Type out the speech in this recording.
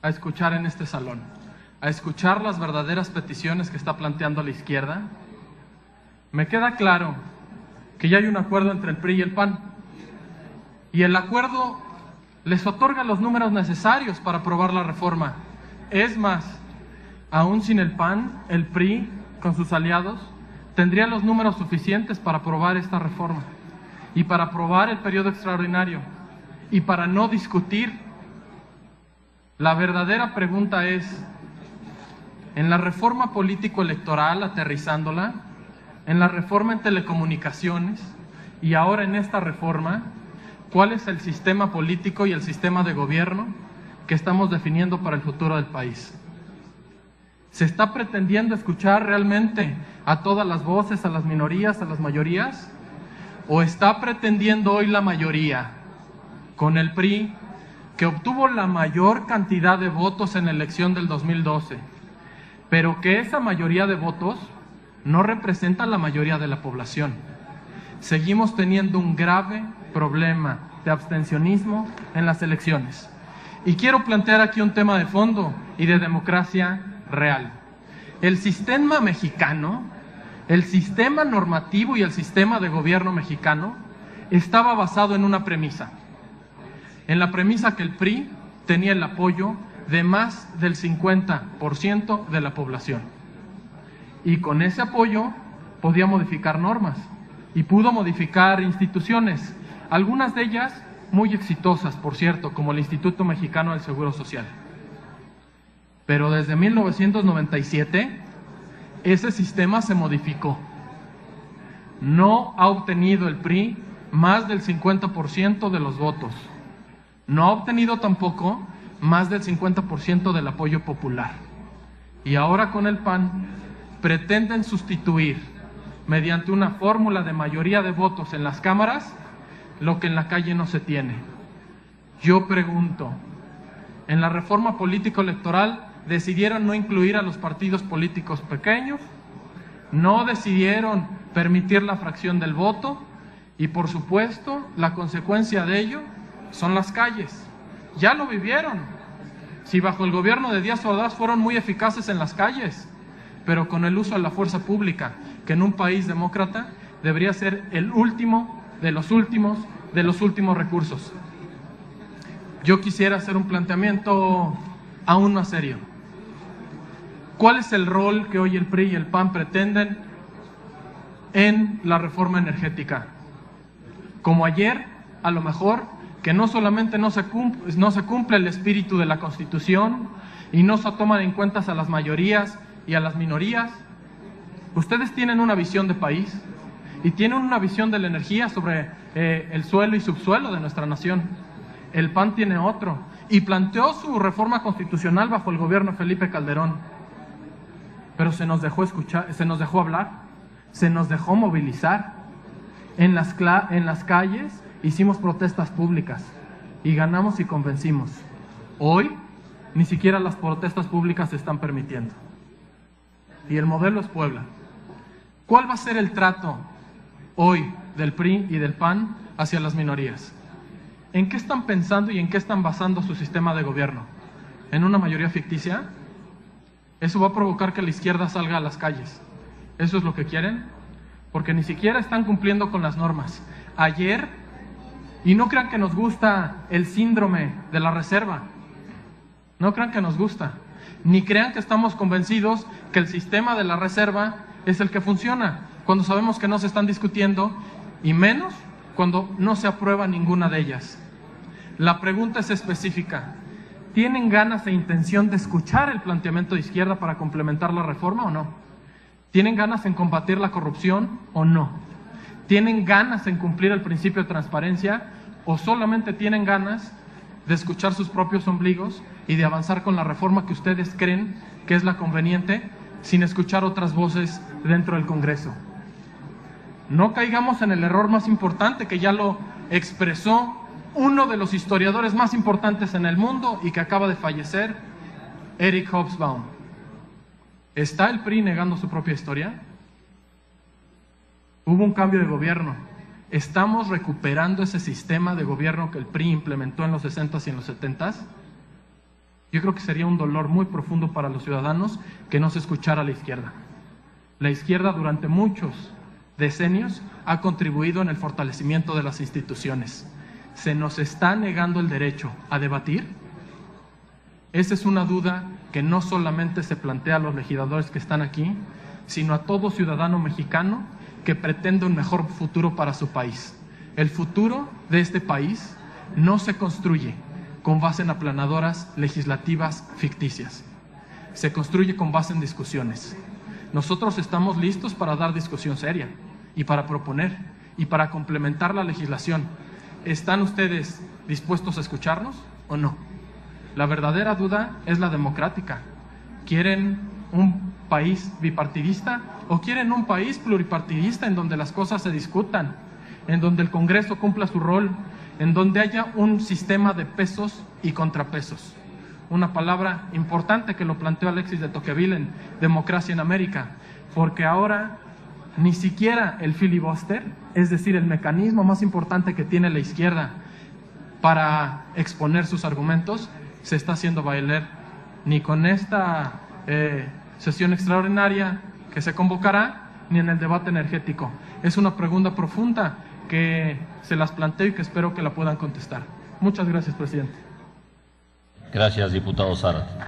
a escuchar en este salón, a escuchar las verdaderas peticiones que está planteando la izquierda, me queda claro que ya hay un acuerdo entre el PRI y el PAN. Y el acuerdo les otorga los números necesarios para aprobar la reforma. Es más, aún sin el PAN, el PRI, con sus aliados, tendría los números suficientes para aprobar esta reforma y para aprobar el periodo extraordinario y para no discutir. La verdadera pregunta es, en la reforma político-electoral, aterrizándola, en la reforma en telecomunicaciones y ahora en esta reforma, ¿cuál es el sistema político y el sistema de gobierno que estamos definiendo para el futuro del país? ¿Se está pretendiendo escuchar realmente a todas las voces, a las minorías, a las mayorías? ¿O está pretendiendo hoy la mayoría, con el PRI, que obtuvo la mayor cantidad de votos en la elección del 2012, pero que esa mayoría de votos no representa la mayoría de la población? Seguimos teniendo un grave problema de abstencionismo en las elecciones. Y quiero plantear aquí un tema de fondo y de democracia real. El sistema mexicano, el sistema normativo y el sistema de gobierno mexicano estaba basado en una premisa. En la premisa que el PRI tenía el apoyo de más del 50% de la población. Y con ese apoyo podía modificar normas y pudo modificar instituciones, algunas de ellas muy exitosas, por cierto, como el Instituto Mexicano del Seguro Social. Pero desde 1997, ese sistema se modificó. No ha obtenido el PRI más del 50% de los votos. No ha obtenido tampoco más del 50% del apoyo popular. Y ahora con el PAN pretenden sustituir, mediante una fórmula de mayoría de votos en las cámaras, lo que en la calle no se tiene. Yo pregunto, en la reforma político-electoral decidieron no incluir a los partidos políticos pequeños, no decidieron permitir la fracción del voto y, por supuesto, la consecuencia de ello son las calles. Ya lo vivieron. Si bajo el gobierno de Díaz Ordaz fueron muy eficaces en las calles, pero con el uso de la fuerza pública, que en un país demócrata debería ser el último de los últimos recursos. Yo quisiera hacer un planteamiento aún más serio. ¿Cuál es el rol que hoy el PRI y el PAN pretenden en la reforma energética? Como ayer, a lo mejor, que no solamente no se cumple el espíritu de la Constitución y no se toman en cuenta a las mayorías y a las minorías. Ustedes tienen una visión de país y tienen una visión de la energía sobre el suelo y subsuelo de nuestra nación. El PAN tiene otro y planteó su reforma constitucional bajo el gobierno de Felipe Calderón. Pero se nos dejó escuchar, se nos dejó hablar, se nos dejó movilizar. En las calles hicimos protestas públicas y ganamos y convencimos. Hoy ni siquiera las protestas públicas se están permitiendo. Y el modelo es Puebla. ¿Cuál va a ser el trato hoy del PRI y del PAN hacia las minorías? ¿En qué están pensando y en qué están basando su sistema de gobierno? ¿En una mayoría ficticia? Eso va a provocar que la izquierda salga a las calles. ¿Eso es lo que quieren? Porque ni siquiera están cumpliendo con las normas. Ayer, y no crean que nos gusta el síndrome de la reserva, no crean que nos gusta, ni crean que estamos convencidos que el sistema de la reserva es el que funciona, cuando sabemos que no se están discutiendo, y menos cuando no se aprueba ninguna de ellas. La pregunta es específica. ¿Tienen ganas e intención de escuchar el planteamiento de izquierda para complementar la reforma o no? ¿Tienen ganas en combatir la corrupción o no? ¿Tienen ganas en cumplir el principio de transparencia o solamente tienen ganas de escuchar sus propios ombligos y de avanzar con la reforma que ustedes creen que es la conveniente sin escuchar otras voces dentro del Congreso? No caigamos en el error más importante que ya lo expresó uno de los historiadores más importantes en el mundo y que acaba de fallecer, Eric Hobsbawm. ¿Está el PRI negando su propia historia? Hubo un cambio de gobierno. ¿Estamos recuperando ese sistema de gobierno que el PRI implementó en los 60s y en los 70s? Yo creo que sería un dolor muy profundo para los ciudadanos que no se escuchara a la izquierda. La izquierda durante muchos decenios ha contribuido en el fortalecimiento de las instituciones. ¿Se nos está negando el derecho a debatir? Esa es una duda que no solamente se plantea a los legisladores que están aquí, sino a todo ciudadano mexicano que pretende un mejor futuro para su país. El futuro de este país no se construye con base en aplanadoras legislativas ficticias. Se construye con base en discusiones. Nosotros estamos listos para dar discusión seria y para proponer y para complementar la legislación. ¿Están ustedes dispuestos a escucharnos o no? La verdadera duda es la democrática. ¿Quieren un país bipartidista o quieren un país pluripartidista en donde las cosas se discutan, en donde el Congreso cumpla su rol, en donde haya un sistema de pesos y contrapesos? Una palabra importante que lo planteó Alexis de Tocqueville en Democracia en América, porque ahora ni siquiera el filibuster, es decir, el mecanismo más importante que tiene la izquierda para exponer sus argumentos, se está haciendo valer ni con esta sesión extraordinaria que se convocará, ni en el debate energético. Es una pregunta profunda que se las planteo y que espero que la puedan contestar. Muchas gracias, presidente. Gracias, diputado Zárate.